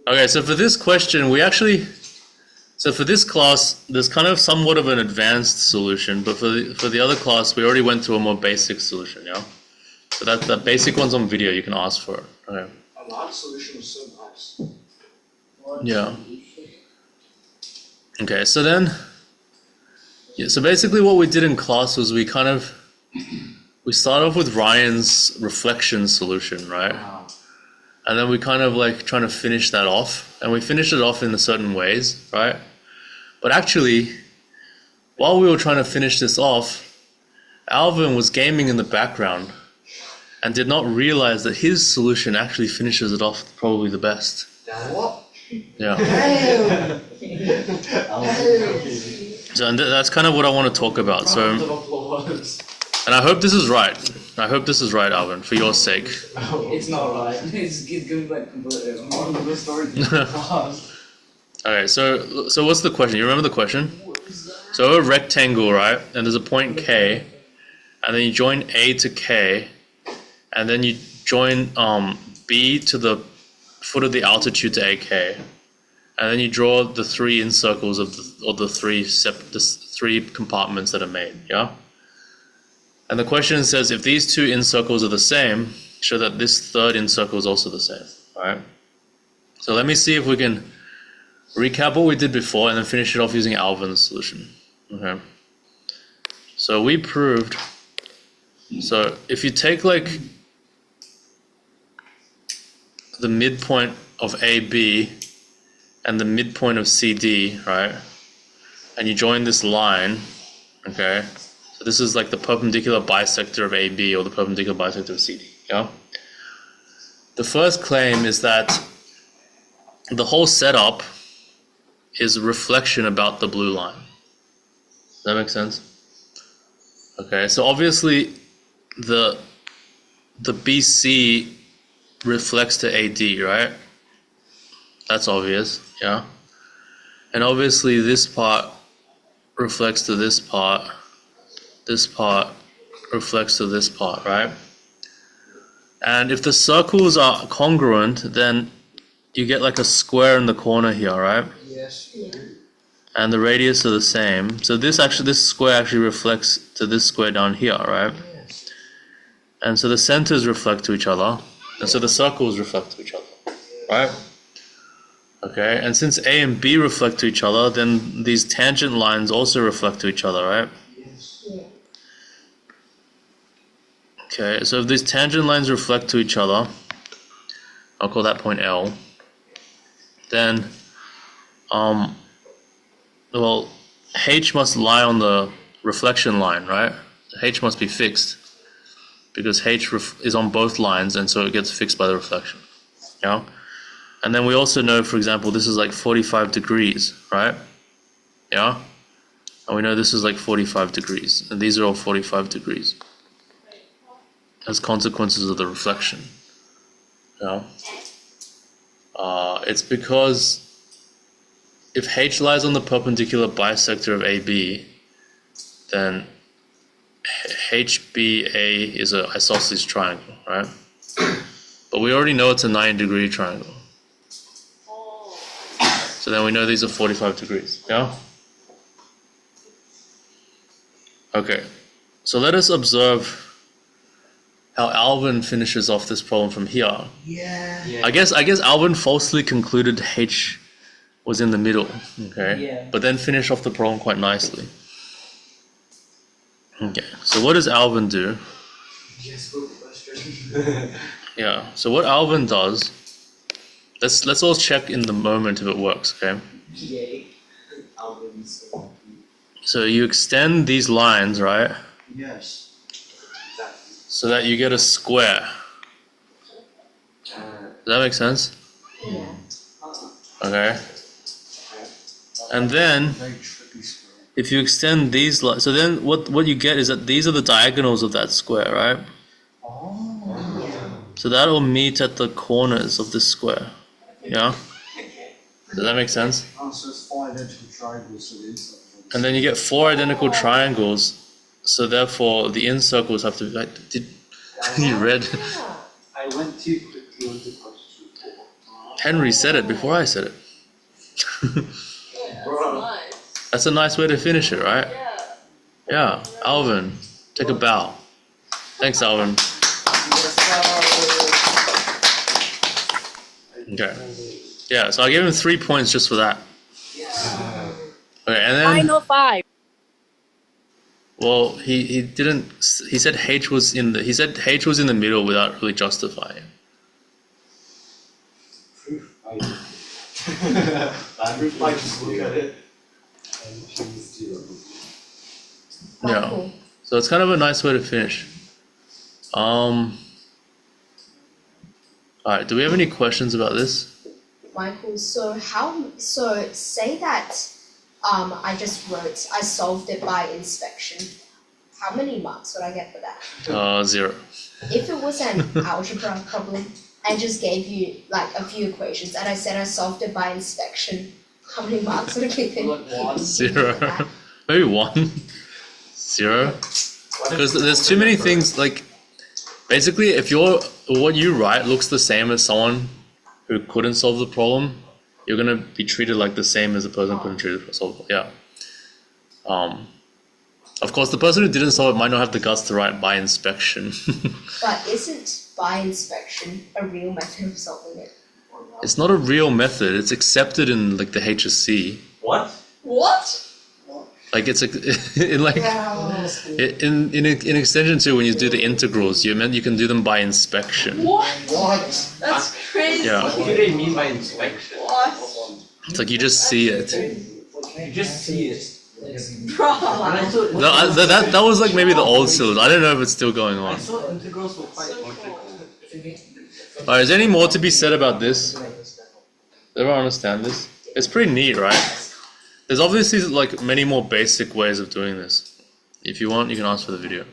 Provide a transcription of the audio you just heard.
Okay, so for this question, so for this class, there's kind of somewhat of an advanced solution, but for the other class, we already went through a more basic solution, yeah? So that basic one's on video, you can ask for it. Okay. And that solution was so nice. Yeah. Okay, so then, so basically what we did in class was we started off with Ryan's reflection solution, right? Wow. And then we kind of like trying to finish that off, and we finished it off in certain ways, right? But actually, while we were trying to finish this off, Alvin was gaming in the background and did not realize that his solution actually finishes it off probably the best. What? Yeah. So and that's kind of what I want to talk about. So, and I hope this is right. I hope this is right, Alvin, for your sake. It's not right. It's going back completely wrong. Okay, so what's the question? You remember the question? So a rectangle, right? And there's a point K, and then you join A to K, and then you join B to the foot of the altitude to AK, and then you draw the three incircles of the three compartments that are made. Yeah. And the question says if these two incircles are the same, show that this third incircle is also the same. Right. So let me see if we can recap what we did before and then finish it off using Alvin's solution. Okay. So we proved. So if you take like the midpoint of AB and the midpoint of CD, right? And you join this line, okay? So this is like the perpendicular bisector of AB or the perpendicular bisector of CD, yeah? The first claim is that the whole setup is a reflection about the blue line. Does that make sense? Okay, so obviously the BC reflects to AD, right? That's obvious, yeah? And obviously this part reflects to this part reflects to this part, right? And if the circles are congruent, then you get like a square in the corner here, right? Yes. And the radius are the same. So this square actually reflects to this square down here, right? Yes. And so the centers reflect to each other. And so the circles reflect to each other, right? Okay, and since A and B reflect to each other, then these tangent lines also reflect to each other, right? Yes. Okay, so if these tangent lines reflect to each other, I'll call that point L, then, well, H must lie on the reflection line, right? H must be fixed, because H is on both lines, and so it gets fixed by the reflection, yeah? And then we also know, for example, this is like 45 degrees, right? Yeah? And we know this is like 45 degrees, and these are all 45 degrees as consequences of the reflection. Yeah? It's because if H lies on the perpendicular bisector of AB, then HBA is an isosceles triangle, right? But we already know it's a 90-degree triangle. So then we know these are 45 degrees, yeah? Okay, so let us observe how Alvin finishes off this problem from here. Yeah. I guess Alvin falsely concluded H was in the middle, okay? Yeah. But then finished off the problem quite nicely. Okay, so what does Alvin do? Yes, good question. Yeah, so what Alvin does, let's all check in the moment if it works, okay? Yay. Alvin's So you extend these lines, right? Yes. So that you get a square. Does that make sense? Yeah. Okay. And then Very trippy square. if you extend these lines, so then what you get is that these are the diagonals of that square, right? Oh. So that will meet at the corners of this square. Yeah? Does that make sense? Oh, so it's 4 identical triangles to the inside. And then you get 4 identical triangles, so therefore the incircles have to be like, did you read? I went too quickly on the question. Henry said it before I said it. That's a nice way to finish it, right? Yeah, Alvin, take a bow. Thanks, Alvin. Okay. Yeah, so I gave him 3 points just for that. Okay, and then. Final 5. Well, he didn't. He said H was in the. He said H was in the middle without really justifying it. Proof by just look at it. Yeah. So it's kind of a nice way to finish. Alright, do we have any questions about this? Michael, so say that I just wrote, I solved it by inspection. How many marks would I get for that? 0. If it was an algebra problem, I just gave you like a few equations and I said I solved it by inspection, how many marks would I give it? 0. Maybe 1. 0. Because there's too many things, like, basically if what you write looks the same as someone who couldn't solve the problem, you're gonna be treated like the same as the person who couldn't solve it. Yeah. Of course, the person who didn't solve it might not have the guts to write by inspection. But isn't by inspection a real method of solving it? It's not a real method. It's accepted in like the HSC. What? What? Like it's in like in extension 2 when you do the integrals, you can do them by inspection. What? What? That's crazy. Yeah. What do they mean by inspection? What? It's like you just see it. You just see it. Bro. No, that was like maybe the old syllabus. I don't know if it's still going on. I thought integrals were quite logical. Alright, is there any more to be said about this? Does everyone understand this? It's pretty neat, right? There's obviously like many more basic ways of doing this. If you want, you can ask for the video.